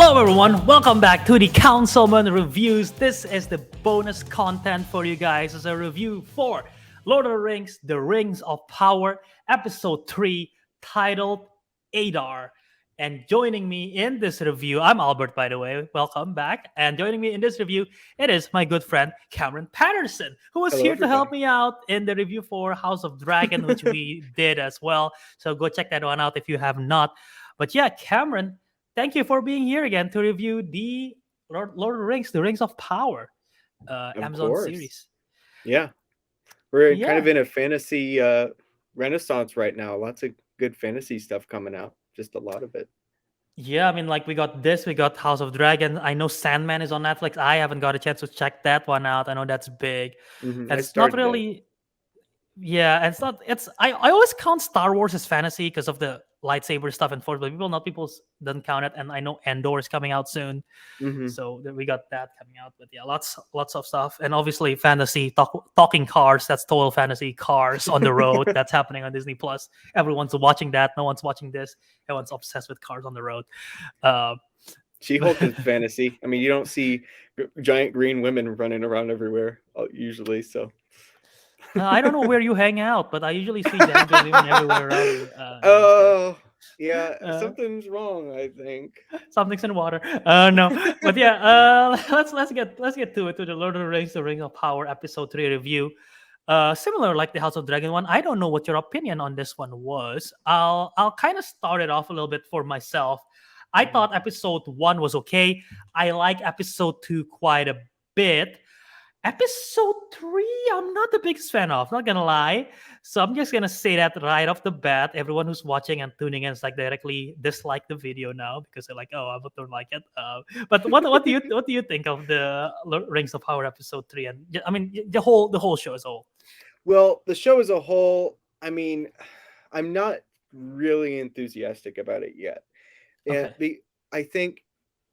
Hello, everyone. Welcome back to the Councilmen Reviews. This is the bonus content for you guys as a review for Lord of the Rings, The Rings of Power, Episode 3, titled Adar. And joining me in this review, I'm Albert, by the way. Welcome back. And joining me in this review, it is my good friend Cameron Patterson, who was Hello, here to help everybody. me out in the review for House of Dragon, which we did as well. So go check that one out if you have not. But yeah, Cameron, thank you for being here again to review the Lord of the Rings, The Rings of Power, Of Amazon course. series. Yeah. We're kind Yeah. of in a fantasy renaissance right now. Lots of good fantasy stuff coming out. Just a lot of it. Yeah, I mean, like we got this, we got House of Dragon. I know Sandman is on Netflix. I haven't got a chance to check that one out. I know that's big. And I it's not started it. really, yeah, and it's not, it's, I always count Star Wars as fantasy because of the lightsaber stuff and force, but people doesn't count it. And I know Andor is coming out soon. hmm So we got that coming out, but yeah, lots of stuff, and obviously fantasy talking cars. That's total fantasy cars on the road. That's happening on Disney Plus. Everyone's watching that. No one's watching this. Everyone's obsessed with cars on the road. Uh, She-Hulk is fantasy. I mean, you don't see giant green women running around everywhere usually. So. I don't know where you hang out, but I usually see giant women everywhere around. Oh, yeah. Uh, Something's wrong, I think. Something's in the water. No, but yeah. Let's get to it, to the Lord of the Rings: The Ring of Power Episode 3 review. Similar like the House of Dragon one. I don't know what your opinion on this one was. I'll kind of start it off a little bit for myself. I Mhm. thought episode 1 was okay. I like episode 2 quite a bit. Episode 3, I'm not the biggest fan of, not gonna lie. So I'm just gonna say that right off the bat. Everyone who's watching and tuning in is like directly dislike the video now because they're like, "Oh, I don't like it." But what do you think of the Rings of Power episode 3? And I mean the whole show as a whole. Well, the show as a whole, I mean, I'm not really enthusiastic about it yet. And Okay. I think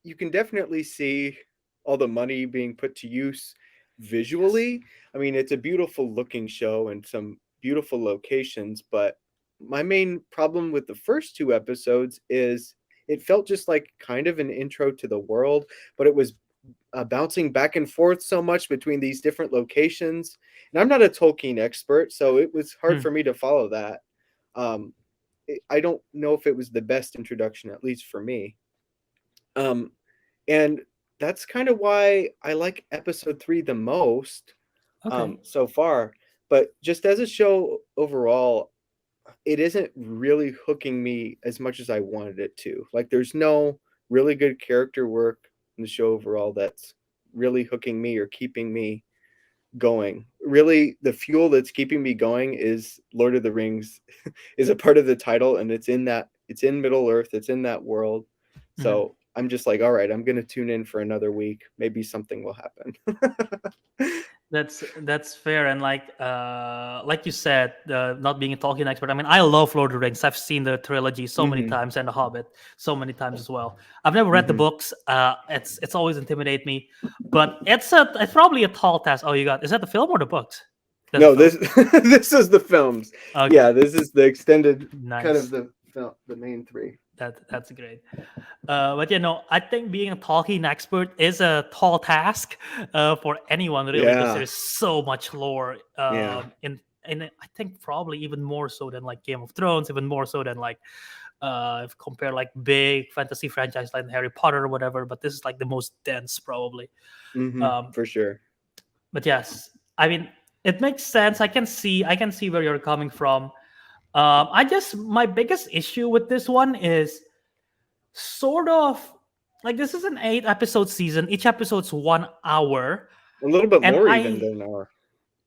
you can definitely see all the money being put to use Yes. visually. I mean, it's a beautiful looking show and some beautiful locations, but my main problem with the first two episodes is it felt just like kind of an intro to the world, but it was bouncing back and forth so much between these different locations. And I'm not a Tolkien expert, so it was hard Hmm. for me to follow that. Um, I don't know if it was the best introduction, at least for me. Um, and that's kind of why I like episode 3 the most Okay. so far. But just as a show overall, it isn't really hooking me as much as I wanted it to. Like, there's no really good character work in the show overall that's really hooking me or keeping me going. Really, the fuel that's keeping me going is Lord of the Rings is a part of the title, and it's in Middle Earth, it's in that world. Mhm. So I'm just like, all right, I'm gonna tune in for another week. Maybe something will happen. That's fair, and like you said, not being a Tolkien expert. I mean, I love Lord of the Rings. I've seen the trilogy so many hmm times, and The Hobbit so many times as well. I've never read the hmm books. It's always intimidated me, but it's probably a tall task. Oh, you got, is that the film or the books? That's the No, film. this this is the films. Okay, Yeah, this is the extended kind of nice. the film, the main three. That's great. But I think being a Tolkien expert is a tall task for anyone really, because Yeah, there's so much lore yeah. in I think probably even more so than like Game of Thrones, even more so than like if compare like big fantasy franchise like Harry Potter or whatever. But this is like the most dense probably. Um, For sure. but yes, I mean it makes sense. I can see where you're coming from. I guess my biggest issue with this one is sort of like this is an 8 episode season. Each episode's 1 hour, A little bit and more even I than an hour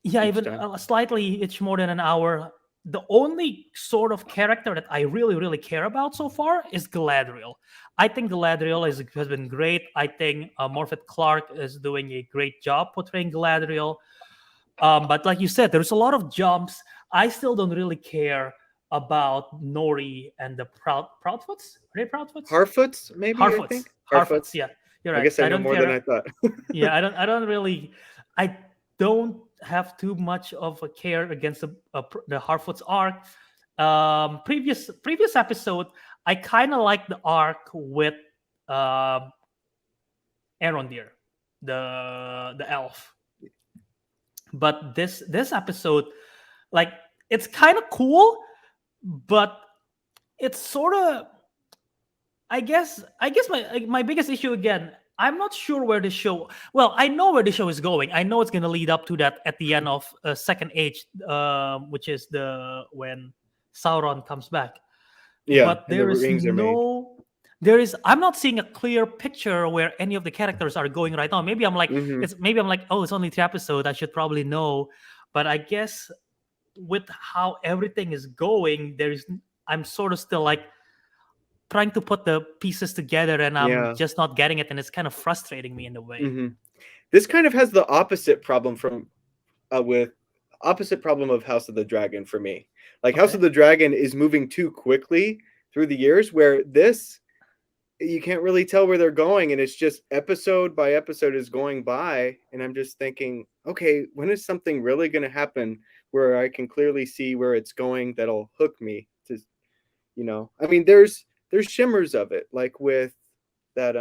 yeah, each even time. slightly each more than an hour. The only sort of character that I really really care about so far is Galadriel. I think Galadriel has been great. I think Morfydd Clark is doing a great job portraying Galadriel. But like you said, there's a lot of jumps. I still don't really care about Nori and the Proudfoots. Are they Proudfoots? Harfoots, maybe, I Harfoots. think. Harfoots. Harfoots. Yeah, you're I right. guess I I know don't more than care. I thought. Yeah, I don't really. I don't have too much of a care against the Harfoots arc. Previous episode, I kind of like the arc with um, Arondir, the elf. But this episode, like, it's kind of cool, but it's sort of, I guess my biggest issue again. I'm not sure where the show. Well, I know where the show is going. I know it's gonna lead up to that at the end of Second Age, which is the when Sauron comes back. Yeah, But and the rings are made. I'm not seeing a clear picture where any of the characters are going right now. Maybe I'm like Hmm. oh, it's only 3 episodes. I should probably know, but I guess with how everything is going, I'm sort of still like trying to put the pieces together, and I'm Yeah. just not getting it, and it's kind of frustrating me in a way. Hmm. This kind of has the opposite problem from with opposite problem of House of the Dragon for me. Like House Okay. of the Dragon is moving too quickly through the years, where this you can't really tell where they're going, and it's just episode by episode is going by, and I'm just thinking, okay, when is something really going to happen where I can clearly see where it's going that'll hook me to, I mean, there's shimmers of it, like with that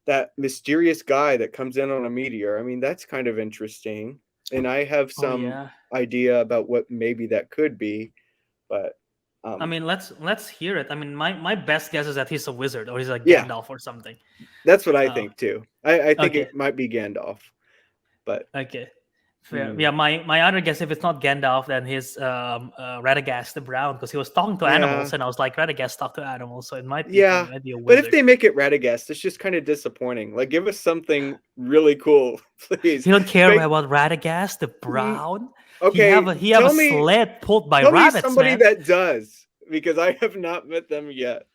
that mysterious guy that comes in on a meteor. I mean, that's kind of interesting. And I have Oh some yeah. idea about what maybe that could be, but I mean, let's hear it. I mean, my best guess is that he's a wizard or he's a yeah, Gandalf or something. that's what I Uh, think too. I think okay. it might be Gandalf, but Okay. Fair. mhm. Yeah, my other guess, if it's not Gandalf, then he's Radagast the Brown, because he was talking to Yeah, animals, and I was like, Radagast talk to animals, so it might be him. yeah. It might be a But if wizard. they make it Radagast, it's just kind of disappointing. Like, give us something really cool, please. You don't care Make, about Radagast the mm, Brown? okay, He have a tell me, sled pulled by tell me rabbits, somebody man. that does, because I have not met them yet.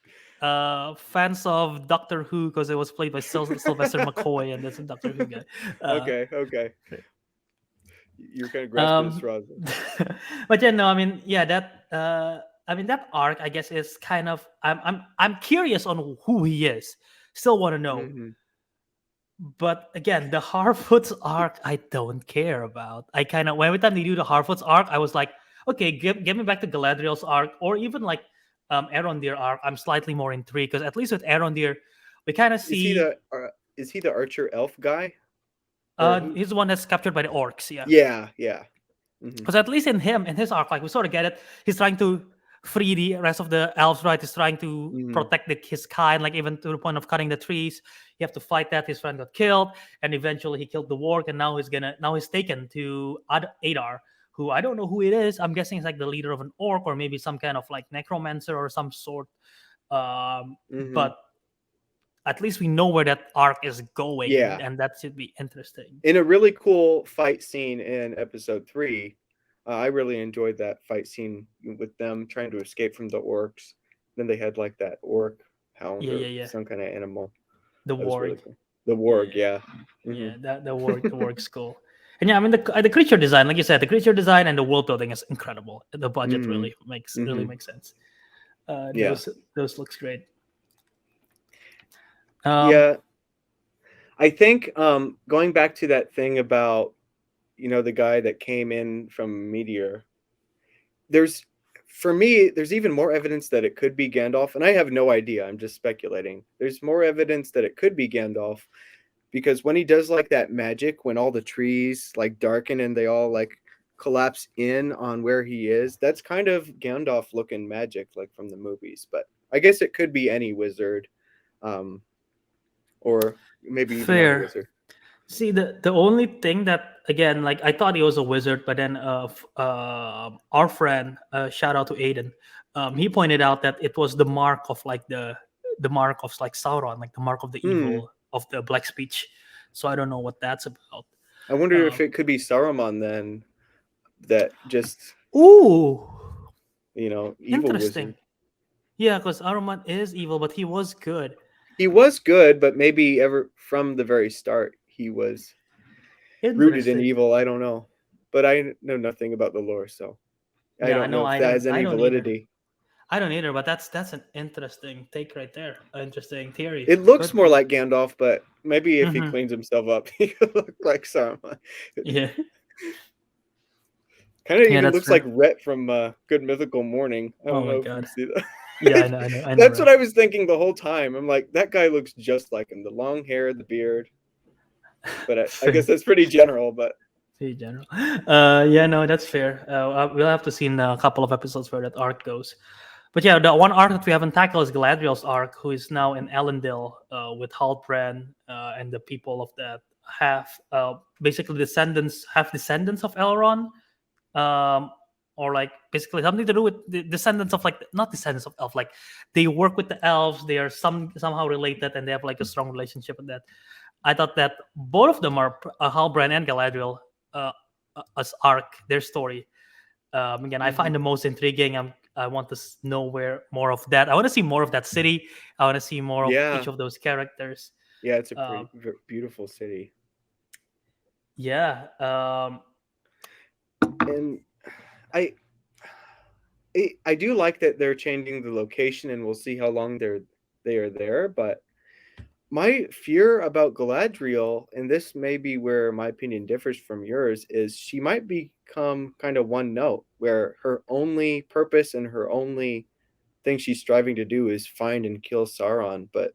Fans of Doctor Who, because it was played by Sylvester McCoy, and that's a Doctor Who guy. Okay, okay. You're kind of grasping at Um, straws. but yeah, no, I mean, yeah, I mean, that arc, I guess, is kind of. I'm curious on who he is. Still want to know. Hmm. But again, the Harfoot's arc, I don't care about. I kind of, every time they do the Harfoot's arc, I was like, okay, give me back to Galadriel's arc, or even like Arondir arc. I'm slightly more intrigued, because at least with Arondir, we kind of Is he see the is he the archer elf guy, or who? he's the one that's captured by the orcs. Yeah. Yeah, yeah. Hmm. Because at least in his arc, like, we sort of get it. He's trying to free the rest of the elves, right? He's trying to Hmm. protect his kind, like even to the point of cutting the trees. You have to fight that. His friend got killed, and eventually he killed the warg, and now he's taken to Adar, who I don't know who it is. I'm guessing it's like the leader of an orc, or maybe some kind of like necromancer or some sort. Hmm. But at least we know where that arc is going, Yeah. and that should be interesting. In a really cool fight scene in episode 3, I really enjoyed that fight scene with them trying to escape from the orcs. Then they had like that orc hound Yeah, or yeah, yeah. some kind of animal. The That was really warg. cool. The Yeah. warg, yeah. Hmm. Yeah, that the works cool. And yeah, I mean, the creature design, like you said, the creature design and the world building is incredible. The budget Hmm. really Hmm. makes sense. Yeah. Those looks great. Um, Yeah. I think going back to that thing about the guy that came in from Meteor, there's for me there's even more evidence that it could be Gandalf, and I have no idea. I'm just speculating. There's more evidence that it could be Gandalf because when he does like that magic, when all the trees like darken and they all like collapse in on where he is, that's kind of Gandalf looking magic like from the movies. But I guess it could be any wizard, um, or maybe even not a fair. wizard. See, the only thing that, again, like, I thought he was a wizard, but then our friend, shout out to Aiden, he pointed out that it was the mark of like the mark of like Sauron, like the mark of the Hmm. evil of the black speech. So I don't know what that's about. I wonder if Um, it could be Saruman then, that just ooh, evil interesting. wizard. Yeah, because Aruman is evil, but he was good. He was good, but maybe ever from the very start he was rooted in Interesting. evil. I don't know, but I know nothing about the lore, so I Yeah, I don't know know. if that has I any don't either. validity. I don't either. But that's an interesting take right there. An interesting theory. It looks Good more point. like Gandalf, but maybe if he Hmm. cleans himself up, he could look like Saruman. Yeah. Kind of Yeah, even that's looks like fair. Rhett from Good Mythical Morning. I Oh don't my know if you god. see that. Yeah, I know, That's right? what I was thinking the whole time. I'm like, that guy looks just like him. The long hair, the beard. But I guess Fair. that's pretty general. But Pretty general. Yeah, no, that's fair. We'll have to see in a couple of episodes where that arc goes. But yeah, the one arc that we haven't tackled is Galadriel's arc, who is now in Elendil with Halbrand and the people of that have basically descendants of Elrond, um, or like basically something to do with the descendants of like not descendants of elf, like they work with the elves. They are somehow related, and they have like a strong relationship with that. I thought that both of them are Halbrand and Galadriel uh, as arc their story. Again, I mhm. find the most intriguing. I want to know where more of that. I want to see more of that city. I want to see more of Yeah, each of those characters. yeah, it's a Um, pretty beautiful city. yeah, And I I do like that they're changing the location, and we'll see how long they are there. But my fear about Galadriel, and this may be where my opinion differs from yours, is she might become kind of one note, where her only purpose and her only thing she's striving to do is find and kill Sauron. But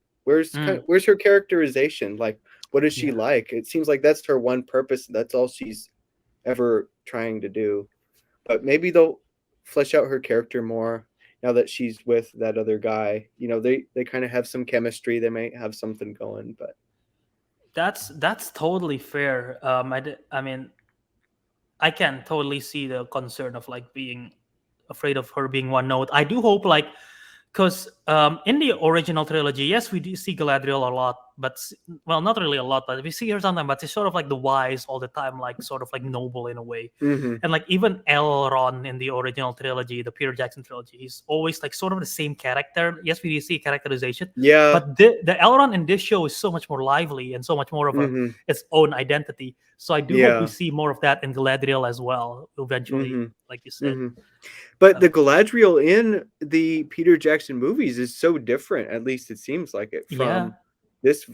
mm, where's her characterization? Like, what is she yeah. like? It seems like that's her one purpose. That's all she's ever trying to do. But maybe they'll flesh out her character more now that she's with that other guy. You know, they kind of have some chemistry. They may have something going, but That's totally fair. I mean, I can totally see the concern of like being afraid of her being one note. I do hope like because in the original trilogy, yes, we do see Galadriel a lot, but well, not really a lot, but we see her sometimes. But she's sort of like the wise all the time, like sort of like noble in a way. hmm And like even Elrond in the original trilogy, the Peter Jackson trilogy, he's always like sort of the same character. Yes, we do see characterization, yeah, but the Elrond in this show is so much more lively and so much more of a hmm its own identity. So I do hope we yeah, see more of that in Galadriel as well eventually, hmm like you said. hmm But Uh, the Galadriel in the Peter Jackson movies is so different. At least it seems like it yeah. from this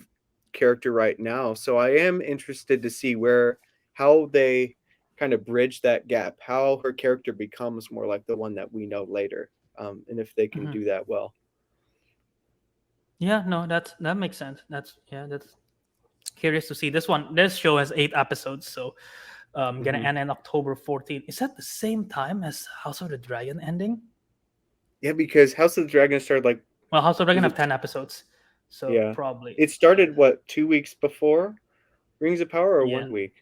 character right now. So I am interested to see where how they kind of bridge that gap, how her character becomes more like the one that we know later, and if they can Mhm. do that well. Yeah, no, that makes sense. That's curious to see. This show has 8 episodes, so gonna hmm end in October 14th. Is that the same time as House of the Dragon ending? Yeah, because House of the Dragon started like Well, House of the Dragon was have it? 10 episodes, so Yeah, probably. it started what 2 weeks before Rings of Power or Yeah. 1 week?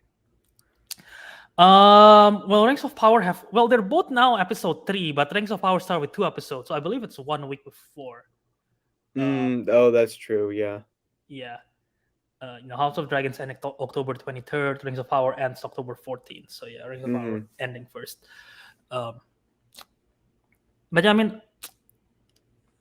Well, Rings of Power have well, they're both now episode 3, but Rings of Power start with 2 episodes, so I believe it's 1 week before. Oh, that's true. Yeah. Yeah. House of Dragons end October 23rd. Rings of Power ends October 14th. So yeah, Rings of Power hmm ending first. Um, but yeah, I mean,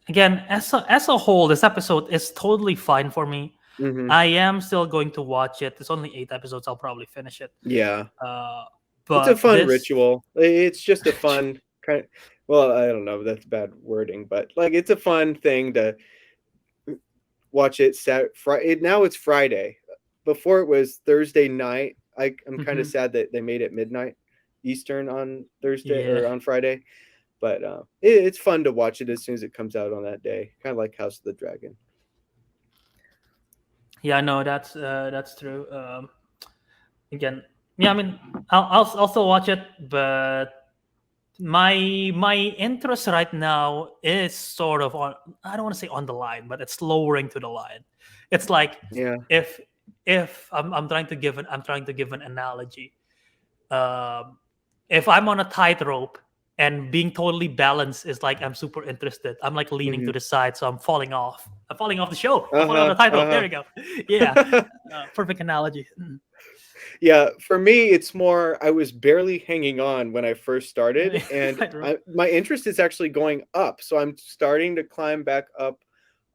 again, as a whole, this episode is totally fine for me. hmm I am still going to watch it. It's only 8 episodes. I'll probably finish it. Yeah. Uh, It's a but fun this, ritual. It's just a fun kind well, I don't know, that's bad wording, but, like, it's a fun thing to watch it now it's Friday. Before it was Thursday night. I'm kinda Mhm. sad that they made it midnight Eastern on Thursday Yeah, or on Friday, but, it's fun to watch it as soon as it comes out on that day, kinda like House of the Dragon. yeah, no, that's true. Again, yeah, I mean, I'll still watch it, but my interest right now is sort of on, I don't want to say on the line, but it's lowering to the line. It's like Yeah. if I'm trying to give an analogy. um if I'm on a tightrope and being totally balanced is like I'm super interested, I'm like leaning to Mhm. the side, so I'm falling off the show, I'm falling off Uh-huh, the tightrope, there uh-huh. you go. Yeah. Perfect analogy. Yeah, for me, it's more I was barely hanging on when I first started, and Tightrope. my interest is actually going up, so I'm starting to climb back up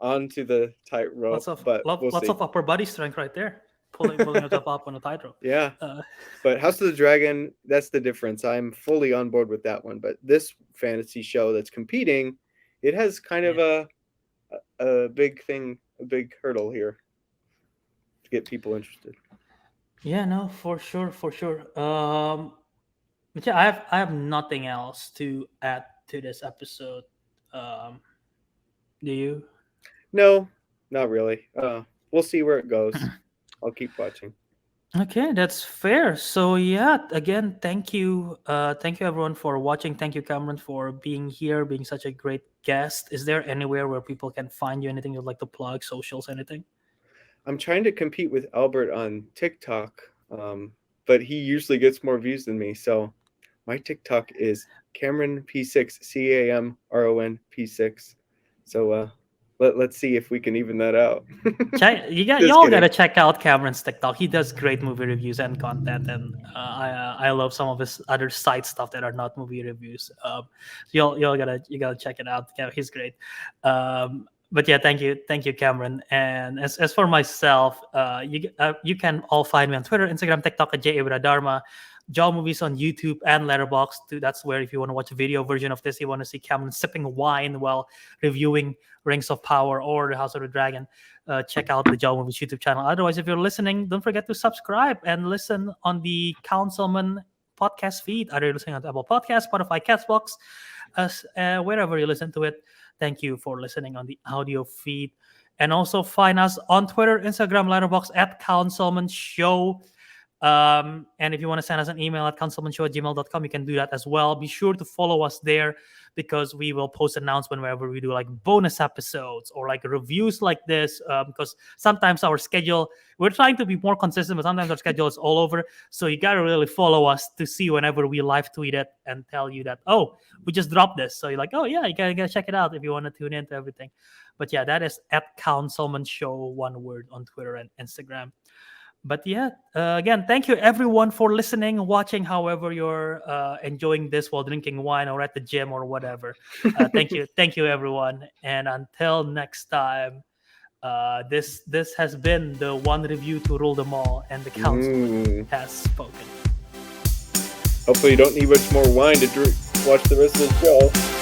onto the tightrope, but we'll Lots see. of upper body strength right there. Pulling yourself up on a tightrope. Yeah, Uh, but House of the Dragon, that's the difference. I'm fully on board with that one, but this fantasy show that's competing, it has kind of yeah, a big thing, a big hurdle here to get people interested. yeah, no, for sure, for sure. But yeah, I have nothing else to add to this episode. Um, Do you? No, not really. We'll see where it goes. I'll keep watching. Okay, that's fair. So yeah, again, thank you everyone for watching. Thank you, Cameron, for being here, being such a great guest. Is there anywhere where people can find you? Anything you'd like to plug, socials, anything? I'm trying to compete with Albert on TikTok, but he usually gets more views than me. So my TikTok is Cameron P6, Camron P6. So let's see if we can even that out. Just Y'all kidding. gotta check out Cameron's TikTok. He does great movie reviews and content, and I love some of his other side stuff that are not movie reviews. You gotta check it out. Yeah, he's great. But yeah, thank you, Cameron. And as for myself, you can all find me on Twitter, Instagram, TikTok at Dharma. Jaw Movies on YouTube and Letterboxd too. That's where if you want to watch a video version of this, you want to see Cameron sipping wine while reviewing Rings of Power or The House of the Dragon, check out the Jaw Movies YouTube channel. Otherwise, if you're listening, don't forget to subscribe and listen on the Councilmen podcast feed. Either you're listening on Apple Podcasts, Spotify, Castbox, wherever you listen to it. Thank you for listening on the audio feed. And also find us on Twitter, Instagram, Letterboxd at Councilmen Show. And if you want to send us an email at councilmanshow@gmail.com, you can do that as well. Be sure to follow us there because we will post announcement whenever we do like bonus episodes or like reviews like this. Because sometimes our schedule, we're trying to be more consistent, but sometimes our schedule is all over. So you got to really follow us to see whenever we live tweet it and tell you that, oh, we just dropped this. So you're like, oh yeah, you gotta check it out if you want to tune into everything. But yeah, that is at Councilmen Show, one word, on Twitter and Instagram. But yeah, again, thank you everyone for listening, watching, however you're enjoying this while drinking wine or at the gym or whatever. Thank you everyone, and until next time, this has been the one review to rule them all, and the councilman has spoken. Hopefully, you don't need much more wine to watch the rest of the show.